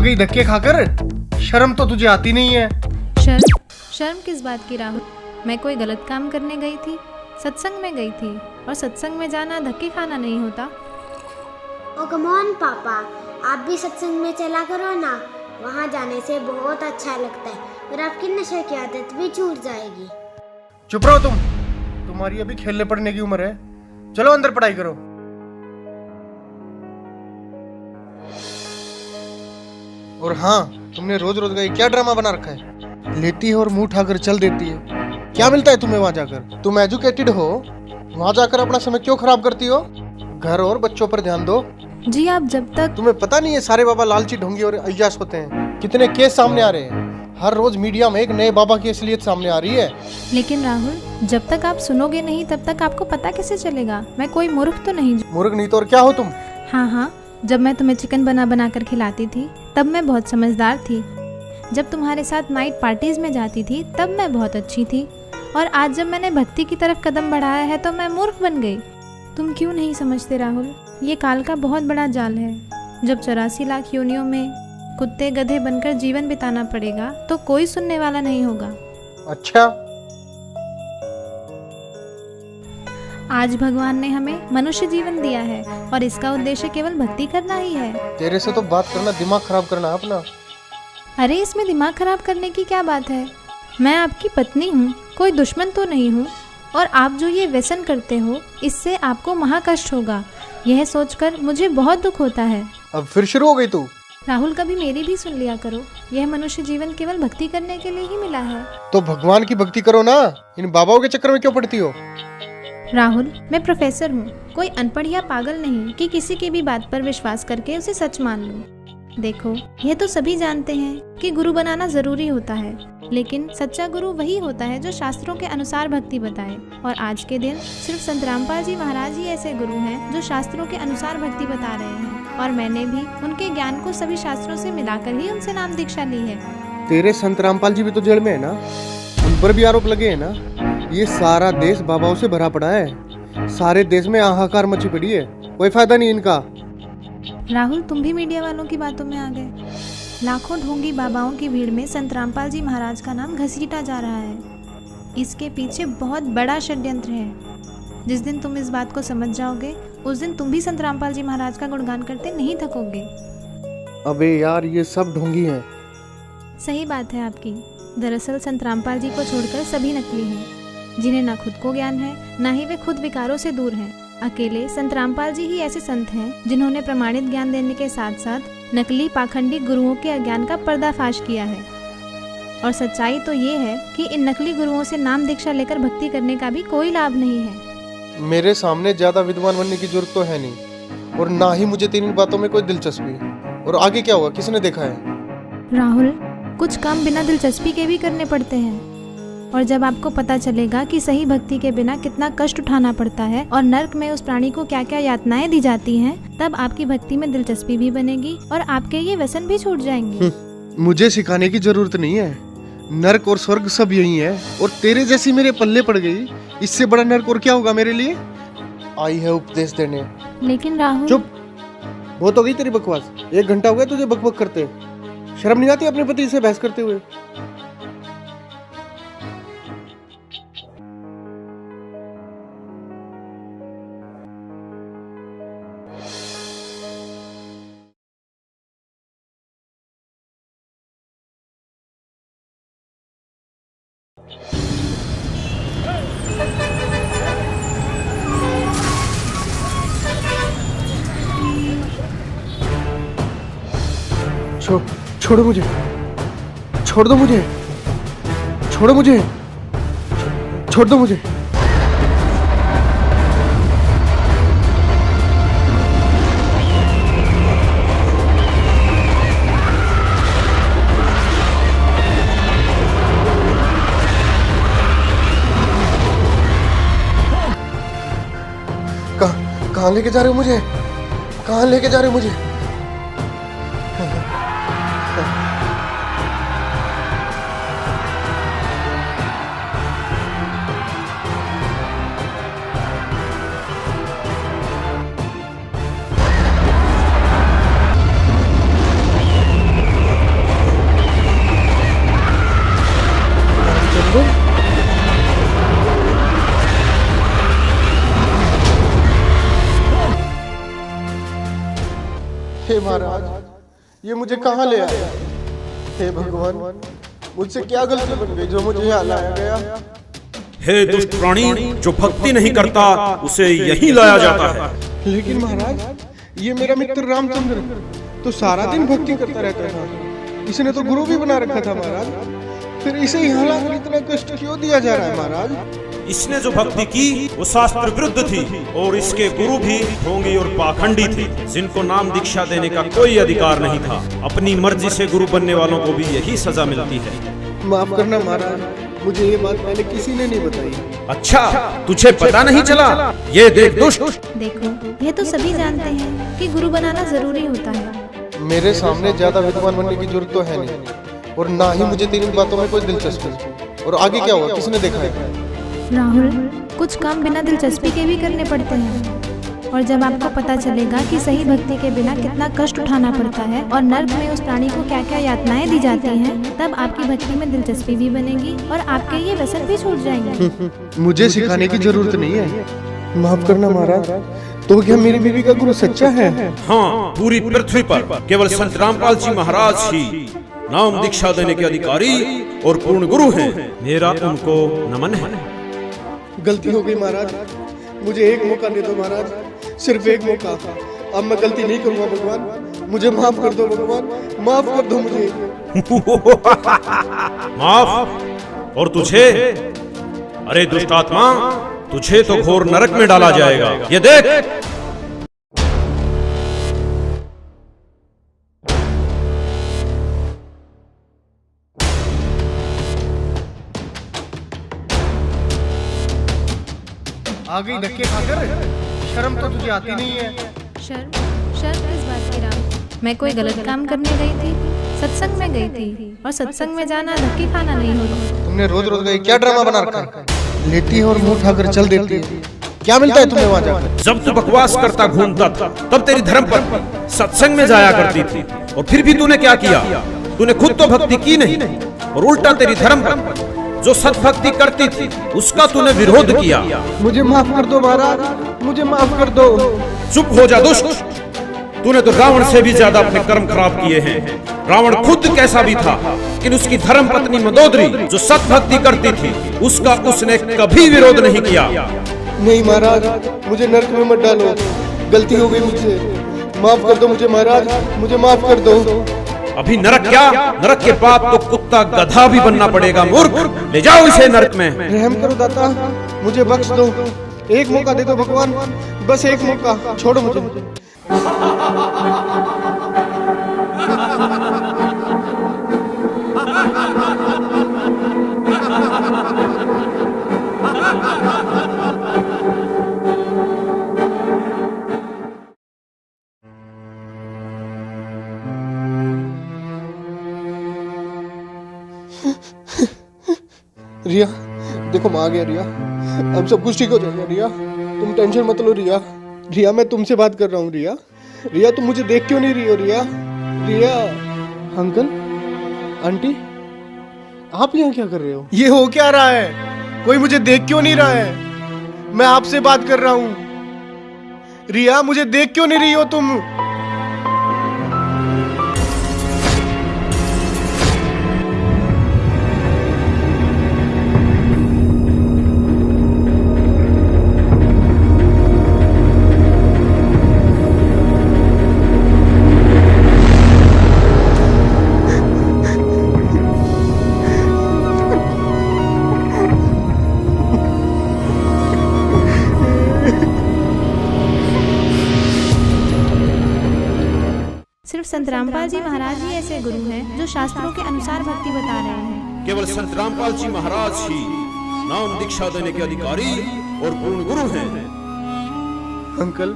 गई धक्के खाकर। शर्म तो तुझे आती नहीं है। शर्म? शर्म किस बात की राहुल? मैं कोई गलत काम करने गई थी? सत्संग में गई थी, और सत्संग में जाना धक्के खाना नहीं होता। ओ कम ऑन पापा, आप भी सत्संग में चला करो ना। वहाँ जाने से बहुत अच्छा लगता है और आपकी नशे की आदत भी छूट जाएगी। चुप रहो तुम। तुम्हारी अभी खेलने पड़ने की उम्र है। चलो अंदर पढ़ाई करो। और हाँ, तुमने रोज रोज का ये क्या ड्रामा बना रखा है? लेती है और मुंह उठाकर चल देती है। क्या मिलता है तुम्हें वहां जाकर? तुम एजुकेटेड हो, वहां जाकर अपना समय क्यों खराब करती हो? घर और बच्चों पर ध्यान दो। जी आप जब तक तुम्हें पता नहीं है सारे बाबा लालची, ढोंगी और अय्याश होते हैं। कितने केस सामने आ रहे हैं। हर रोज मीडिया में एक नए बाबा की असलियत सामने आ रही है। लेकिन राहुल, जब तक आप सुनोगे नहीं तब तक आपको पता कैसे चलेगा? मैं कोई मूर्ख तो नहीं। मूर्ख नहीं तो और क्या हो तुम? हाँ, जब मैं तुम्हें चिकन बना कर खिलाती थी तब मैं बहुत समझदार थी। जब तुम्हारे साथ नाइट पार्टीज में जाती थी तब मैं बहुत अच्छी थी। और आज जब मैंने भक्ति की तरफ कदम बढ़ाया है तो मैं मूर्ख बन गई। तुम क्यों नहीं समझते राहुल? ये काल का बहुत बड़ा जाल है। जब 84 लाख योनियों में कुत्ते गधे बनकर जीवन बिताना पड़ेगा तो कोई सुनने वाला नहीं होगा। अच्छा, आज भगवान ने हमें मनुष्य जीवन दिया है और इसका उद्देश्य केवल भक्ति करना ही है। तेरे से तो बात करना दिमाग खराब करना है अपना। अरे इसमें दिमाग खराब करने की क्या बात है? मैं आपकी पत्नी हूँ, कोई दुश्मन तो नहीं हूँ। और आप जो ये व्यसन करते हो इससे आपको महाकष्ट होगा, यह सोचकर मुझे बहुत दुख होता है। अब फिर शुरू हो गई तू। राहुल, कभी मेरी भी सुन लिया करो। यह मनुष्य जीवन केवल भक्ति करने के लिए ही मिला है। तो भगवान की भक्ति करो ना, इन बाबाओं के चक्कर में क्यों पड़ती हो? राहुल, मैं प्रोफेसर हूँ, कोई अनपढ़ या पागल नहीं कि किसी की भी बात पर विश्वास करके उसे सच मान लूं। देखो, यह तो सभी जानते हैं कि गुरु बनाना जरूरी होता है, लेकिन सच्चा गुरु वही होता है जो शास्त्रों के अनुसार भक्ति बताए। और आज के दिन सिर्फ संत रामपाल जी महाराज ही ऐसे गुरु हैं जो शास्त्रों के अनुसार भक्ति बता रहे हैं। और मैंने भी उनके ज्ञान को सभी शास्त्रों से मिलाकर ही उनसे नाम दीक्षा ली है। तेरे संत रामपाल जी भी तो जेल में है ना, उन पर भी आरोप लगे हैं ना। ये सारा देश बाबाओं से भरा पड़ा है। सारे देश में हाहाकार मची पड़ी है, कोई फायदा नहीं इनका। राहुल, तुम भी मीडिया वालों की बातों में आ गए। लाखों ढोंगी बाबाओं की भीड़ में संत रामपाल जी महाराज का नाम घसीटा जा रहा है। इसके पीछे बहुत बड़ा षड्यंत्र है। जिस दिन तुम इस बात को समझ जाओगे उस दिन तुम भी संत रामपाल जी महाराज का गुणगान करते नहीं थकोगे। अबे यार, ये सब ढोंगी हैं। सही बात है आपकी। दरअसल संत रामपाल जी को छोड़कर सभी नकली हैं, जिन्हें ना खुद को ज्ञान है ना ही वे खुद विकारों से दूर हैं। अकेले संत रामपाल जी ही ऐसे संत हैं जिन्होंने प्रमाणित ज्ञान देने के साथ साथ नकली पाखंडी गुरुओं के अज्ञान का पर्दाफाश किया है। और सच्चाई तो ये है कि इन नकली गुरुओं से नाम दीक्षा लेकर भक्ति करने का भी कोई लाभ नहीं है। मेरे सामने ज्यादा विद्वान बनने की जरूरत तो है नहीं, और ना ही मुझे तेरी बातों में कोई दिलचस्पी। और आगे क्या होगा किसने देखा है? राहुल, कुछ काम बिना दिलचस्पी के भी करने पड़ते हैं। और जब आपको पता चलेगा कि सही भक्ति के बिना कितना कष्ट उठाना पड़ता है और नर्क में उस प्राणी को क्या क्या यातनाएं दी जाती हैं, तब आपकी भक्ति में दिलचस्पी भी बनेगी और आपके ये व्यसन भी छूट जाएंगे। मुझे सिखाने की जरूरत नहीं है। नर्क और स्वर्ग सब यही है, और तेरे जैसी मेरे पल्ले पड़ गई, इससे बड़ा नर्क और क्या होगा मेरे लिए? आई है उपदेश देने। लेकिन राहुल, चुप, बहुत हो गई तेरी बकवास। 1 घंटा हो गया तुझे बकबक करते। शर्म नहीं आती अपने पति से बहस करते हुए? छोड़ो मुझे, छोड़ दो मुझे, छोड़ो मुझे, छोड़ दो मुझे। कहाँ लेके जा रहे हो मुझे? कहाँ लेके जा रहे हो मुझे? हे महाराज, ये मुझे कहाँ ले आया? हे भगवान, मुझसे क्या गलती बन गई जो मुझे यहाँ लाया गया? हे दुष्ट प्राणी, जो भक्ति नहीं करता उसे यही लाया जाता है। लेकिन महाराज, ये मेरा मित्र रामचंद्र तो सारा दिन भक्ति करता रहता था, इसने तो गुरु भी बना रखा था महाराज, फिर इसे यहाँ लाकर इतना कष्ट क्यों दिया जा रहा है महाराज? इसने जो भक्ति की वो शास्त्र विरुद्ध थी और इसके गुरु भी ढोंगी और पाखंडी थे, जिनको नाम दीक्षा देने का कोई अधिकार नहीं था। अपनी मर्जी से गुरु बनने वालों को भी यही सजा मिलती है। माफ करना महाराज, मुझे ये बात पहले किसी ने नहीं बताई। अच्छा, तुझे पता नहीं चला? ये देख दुष्ट। देखो, यह तो सभी जानते हैं कि गुरु बनाना जरूरी होता है। मेरे सामने ज्यादा विद्वान बनने की जरूरत तो है नहीं, और ना ही मुझे तेरी बातों में कोई दिलचस्पी। और आगे क्या हुआ, किसने देखा है? राहुल, कुछ काम बिना दिलचस्पी के भी करने पड़ते हैं, और जब आपको पता चलेगा कि सही भक्ति के बिना कितना कष्ट उठाना पड़ता है और नर्क में उस प्राणी को क्या क्या यातनाएं दी जाती हैं, तब आपकी भक्ति में दिलचस्पी भी बनेगी और आपके ये व्यसन भी छूट जाएंगे। मुझे सिखाने की जरूरत नहीं है। माफ करना महाराज, तो क्या मेरी बीवी का गुरु सच्चा है? हाँ, पूरी पृथ्वी पर केवल संत रामपाल जी महाराज ही नाम दीक्षा देने के अधिकारी और पूर्ण गुरु हैं। मेरा उनको नमन है। गलती हो गई महाराज, मुझे एक मौका दे दो महाराज, सिर्फ एक मौका। अब मैं गलती नहीं करूंगा भगवान, मुझे माफ कर दो भगवान, माफ कर दो मुझे। माफ? और तुझे? अरे दुष्ट आत्मा, तुझे तो घोर नरक में डाला जाएगा। ये देख। आ गई धक्के खाकर, शर्म तो तुझे आती नहीं है। शर्म किस बात की राम? मैं कोई गलत काम करने गई थी? सत्संग में गई थी, और सत्संग में जाना धक्के खाना नहीं होता। तुमने रोज रोज का क्या ड्रामा बना रखा है? लेटी है और मुंह उठाकर चल देती है, क्या मिलता है तुम्हें वहाँ जाकर? जब तू बकवास करता घूमता था, तब तेरी धर्मपत्नी सत्संग में जाया करती थी, और फिर भी तूने क्या किया? तूने खुद तो भक्ति की नहीं, और उल्टा तेरी धर्मपत्नी जो सत्भक्ति करती थी उसका तूने विरोध किया। मुझे माफ कर दो महाराज, मुझे माफ कर दो। चुप हो जा दुष्ट, तूने तो रावण से भी ज्यादा अपने कर्म खराब किए हैं। रावण खुद कैसा भी था, लेकिन उसकी धर्म पत्नी मंदोदरी जो सत्भक्ति करती थी उसका उसने कभी विरोध नहीं किया। नहीं महाराज, मुझे नरक में मत डालो, गलती हो गई मुझसे, माफ कर दो मुझे महाराज, मुझे माफ कर दो। अभी नरक क्या, नरक के बाद तो कुत्ता गधा भी बनना पड़ेगा। मूर्ख, ले जाओ इसे नरक में। रहम करो दाता, मुझे बख्श दो, एक मौका दे दो भगवान, बस एक मौका, छोड़ो मुझे। रिया, देखो मैं आ गया रिया, अब सब कुछ ठीक हो जाएगा रिया, तुम टेंशन मत लो रिया। रिया, मैं तुमसे बात कर रहा हूँ रिया। रिया, तुम मुझे देख क्यों नहीं रही हो रिया? रिया, अंकल, आंटी, आप यहाँ क्या कर रहे हो? ये हो क्या रहा है? कोई मुझे देख क्यों नहीं रहा है? मैं आपसे बात कर रहा हूँ। रिया, मुझे देख क्यों नहीं रही हो तुम? सिर्फ संत रामपाल जी महाराज ही ऐसे गुरु हैं जो शास्त्रों के अनुसार भक्ति बता रहे हैं। केवल संत रामपाल जी महाराज ही नाम दीक्षा देने के अधिकारी और पूर्ण गुरु हैं। अंकल,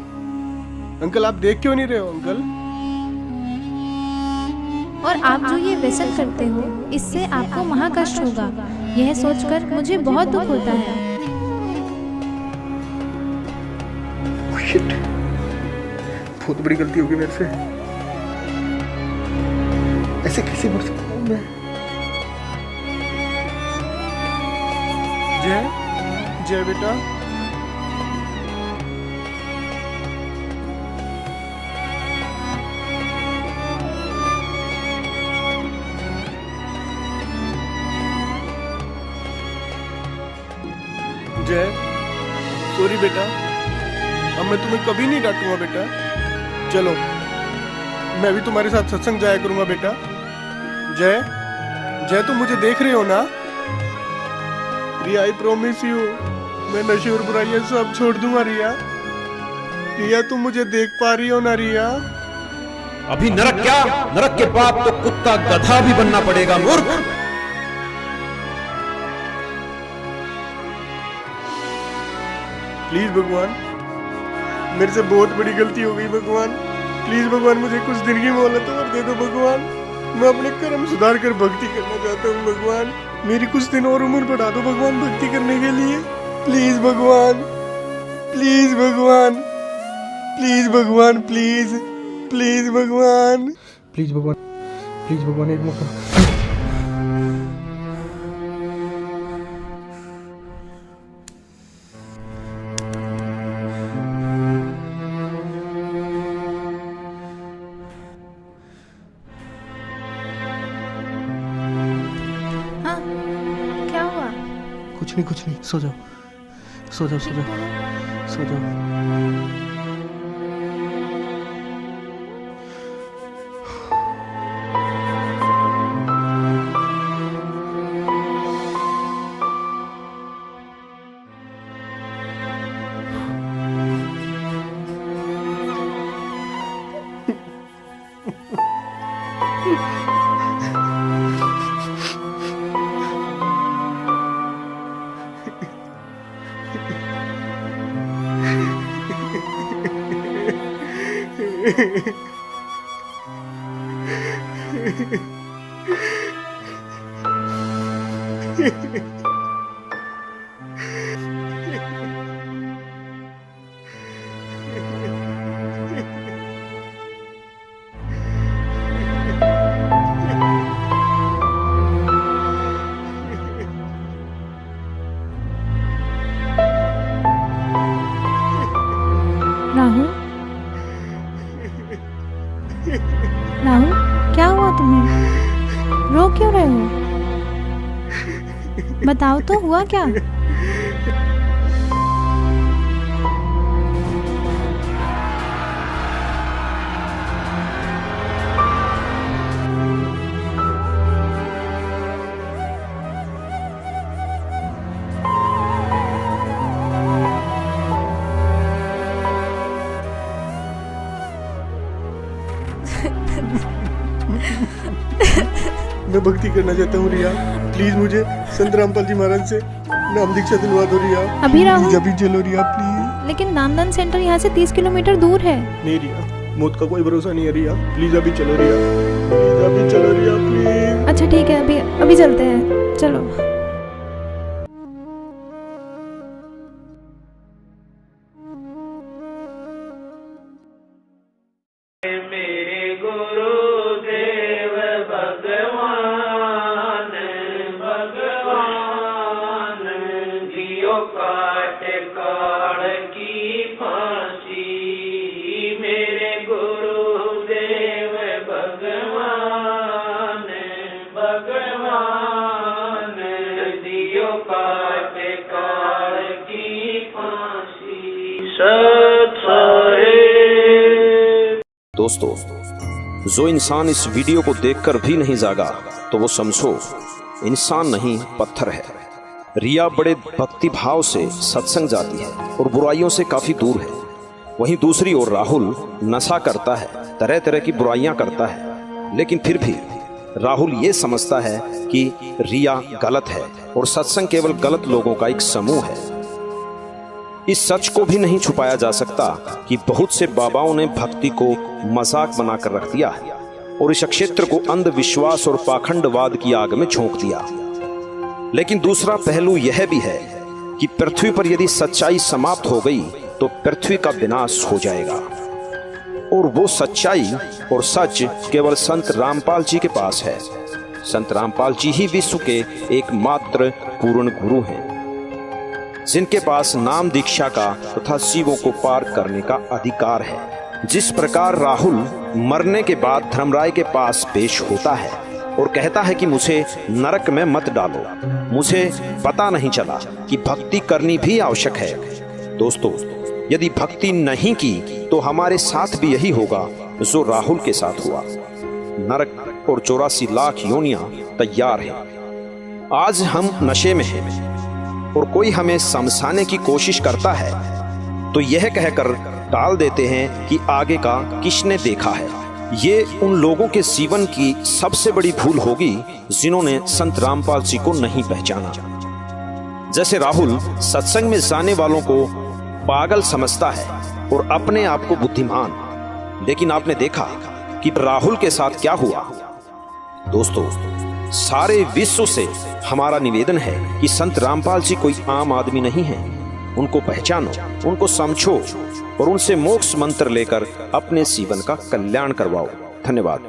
अंकल, आप देख क्यों नहीं रहे हो अंकल? और आप जो ये व्यसन करते हो, इससे आपको महाकष्ट होगा। यह सोचकर मुझे बहुत दुख होता है। बहुत बड़ी गलती होगी मेरे से, ऐसे कैसे मर सकता हूँ मैं? जय जय बेटा, जय, सॉरी बेटा, अब मैं तुम्हें कभी नहीं डांटूंगा बेटा। चलो मैं भी तुम्हारे साथ सत्संग जाया करूंगा बेटा। जय, जय तुम मुझे देख रहे हो ना? रिया, आई प्रॉमिस यू, मैं नशे और बुराइयां सब छोड़ दूंगा रिया। रिया तुम मुझे देख पा रही हो ना रिया? अभी नरक क्या, नरक के बाद तो कुत्ता गधा भी बनना पड़ेगा मूर्ख। प्लीज भगवान, मेरे से बहुत बड़ी गलती हो गई भगवान। प्लीज भगवान, मुझे कुछ दिन की मोहलत और दे दो भगवान। मैं अपने कर्म सुधार कर भक्ति करना चाहता हूँ भगवान। मेरी कुछ दिन और उम्र बढ़ा दो भगवान भक्ति करने के लिए। प्लीज भगवान, प्लीज भगवान, प्लीज भगवान, प्लीज प्लीज भगवान, प्लीज भगवान, प्लीज भगवान, एक मौका। हाँ, क्या हुआ? कुछ नहीं, सो जाओ, सो जाओ, सो जाओ, सो जाओ। राहुल, राहुल, क्या हुआ तुम्हें? रो क्यों रहे हो? बताओ तो, हुआ क्या? मैं भक्ति करना चाहता हूँ रिया। प्लीज मुझे संत रामपाल जी महाराज से नाम दीक्षा दिलवा दो रिया। अभी राहुल, अभी चलो रिया प्लीज। लेकिन नामदान सेंटर यहाँ से 30 किलोमीटर दूर है। नहीं रिया, मौत का कोई भरोसा नहीं है रिया। प्लीज अभी चलो रिया, प्लीज अभी चलो रिया, प्लीज। अच्छा ठीक है, अभी चलते हैं, चलो। दोस्तों, जो इंसान इस वीडियो को देखकर भी नहीं जागा तो वो समझो इंसान नहीं पत्थर है। रिया बड़े भक्ति भाव से सत्संग जाती है और बुराइयों से काफी दूर है। वहीं दूसरी ओर राहुल नशा करता है, तरह तरह की बुराइयां करता है, लेकिन फिर भी राहुल ये समझता है कि रिया गलत है और सत्संग केवल गलत लोगों का एक समूह है। इस सच को भी नहीं छुपाया जा सकता कि बहुत से बाबाओं ने भक्ति को मजाक बनाकर रख दिया है और इस क्षेत्र को अंधविश्वास और पाखंडवाद की आग में झोंक दिया। लेकिन दूसरा पहलू यह भी है कि पृथ्वी पर यदि सच्चाई समाप्त हो गई तो पृथ्वी का विनाश हो जाएगा, और वो सच्चाई और सच केवल संत रामपाल जी के पास है। संत रामपाल जी ही विश्व के एकमात्र पूर्ण गुरु हैं, जिनके पास नाम दीक्षा का तथा शिवों को पार करने का अधिकार है। जिस प्रकार राहुल मरने के बाद धर्मराय के पास पेश होता है और कहता है कि मुझे नरक में मत डालो। मुझे पता नहीं चला कि भक्ति करनी भी आवश्यक है। दोस्तों, यदि भक्ति नहीं की तो हमारे साथ भी यही होगा जो राहुल के साथ हुआ। नरक और 84 लाख योनियां तैयार हैं। आज हम नशे में हैं और कोई हमें समझाने की कोशिश करता है तो यह कहकर टाल देते हैं कि आगे का किसने देखा है। ये उन लोगों के जीवन की सबसे बड़ी भूल होगी जिन्होंने संत रामपाल जी को नहीं पहचाना। जैसे राहुल सत्संग में जाने वालों को पागल समझता है और अपने आप को बुद्धिमान, लेकिन आपने देखा कि राहुल के साथ क्या हुआ। दोस्तों, सारे विश्व से हमारा निवेदन है कि संत रामपाल जी कोई आम आदमी नहीं है। उनको पहचानो, उनको समझो और उनसे मोक्ष मंत्र लेकर अपने जीवन का कल्याण करवाओ। धन्यवाद।